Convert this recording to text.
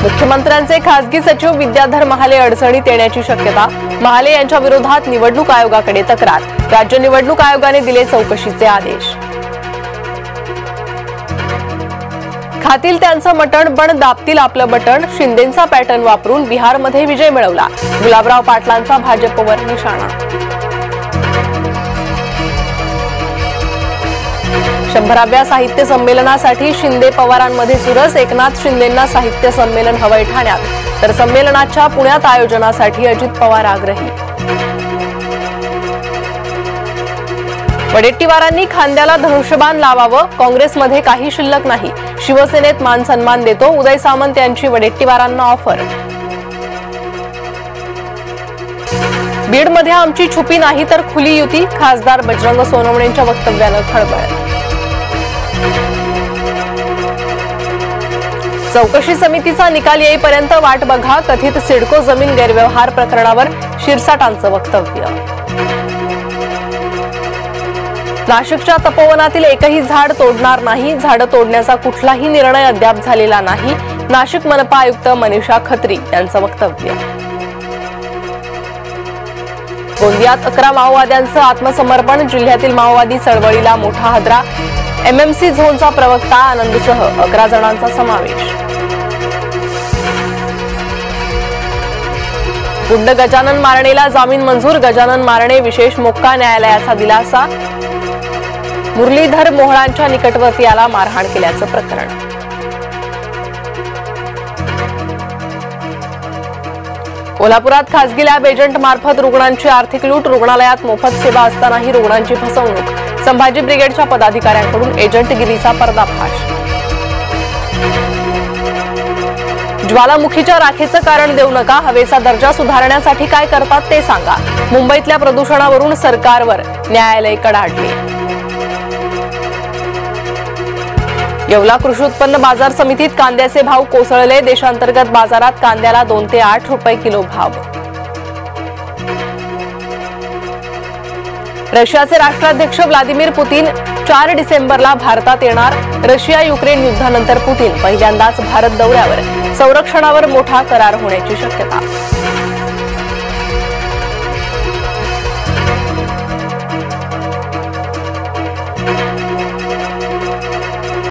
मुख्यमंत्र्यांचे खासगी सचिव विद्याधर महाले अडचणीत येण्याची शक्यता। महाले यांच्या विरोधात निवडणूक आयोगाकडे तक्रार। राज्य निवडणूक आयोगाने दिले चौकशीचे आदेश। खातील त्यांचं मटण पण दाबतील आपलं बटण। शिंदेंचा पॅटर्न वापरून बिहारमध्ये विजय मिळवला। गुलाबराव पाटलांचा भाजपवर निशाणा। 100व्या साहित्य संमेलनासाठी शिंदे पवारांमध्ये चुरस। एकनाथ शिंदेंना साहित्य संमेलन हवंय ठाण्यात, तर संमेलनाच्या पुण्यात आयोजनासाठी अजित पवार आग्रही। वडेट्टीवारांनी खांद्याला धनुष्यबाण लावावं, काँग्रेसमध्ये काही शिल्लक नाही। शिवसेनेत मान सन्मान देतो, उदय सामंत यांची वडेट्टीवारांना ऑफर। बीडमध्ये आमची छुपी नाही तर खुली युती, खासदार बजरंग सोनवणेंच्या वक्तव्यानं खळबळ। चौकशी समितीचा निकाल येईपर्यंत वाट बघा, कथित सिडको जमीन गैरव्यवहार प्रकरणावर शिरसाटांचं वक्तव्य। नाशिकच्या तपोवनातील एकही झाड तोडणार नाही, झाडं तोडण्याचा कुठलाही निर्णय अद्याप झालेला नाही। नाशिक मनपा आयुक्त मनीषा खत्री यांचं वक्तव्य। गोंदियात 11 माओवाद्यांचं आत्मसमर्पण, जिल्ह्यातील माओवादी चळवळीला मोठा हादरा। एमएमसी झोनचा प्रवक्ता आनंदसह 11 जणांचा समावेश। गुंड गजानन मारणेला जामीन मंजूर, गजानन मारणे विशेष मोक्का न्यायालयाचा दिलासा। मुरलीधर मोहळांच्या निकटवर्तीयाला मारहाण केल्याचं प्रकरण। कोल्हापुरात खासगी लॅब एजंट मार्फत रुग्णांची आर्थिक लूट, रुग्णालयात मोफत सेवा असतानाही रुग्णांची फसवणूक। संभाजी ब्रिगेडच्या पदाधिकाऱ्यांकडून एजंटगिरीचा पर्दाफाश। ज्वालामुखीच्या राखेचं कारण देऊ नका, हवेचा दर्जा सुधारण्यासाठी काय करतात ते सांगा। मुंबईतल्या प्रदूषणावरून सरकारवर न्यायालय कडाडले। येवला कृषी उत्पन्न बाजार समितीत कांद्याचे भाव कोसळले, देशांतर्गत बाजारात कांद्याला 2 ते 8 रुपये किलो भाव। रशियाचे राष्ट्राध्यक्ष व्लादिमीर पुतीन 4 डिसेंबरला भारतात येणार। रशिया युक्रेन युद्धानंतर पुतीन पहिल्यांदाच भारत दौऱ्यावर, संरक्षणावर मोठा करार होण्याची शक्यता।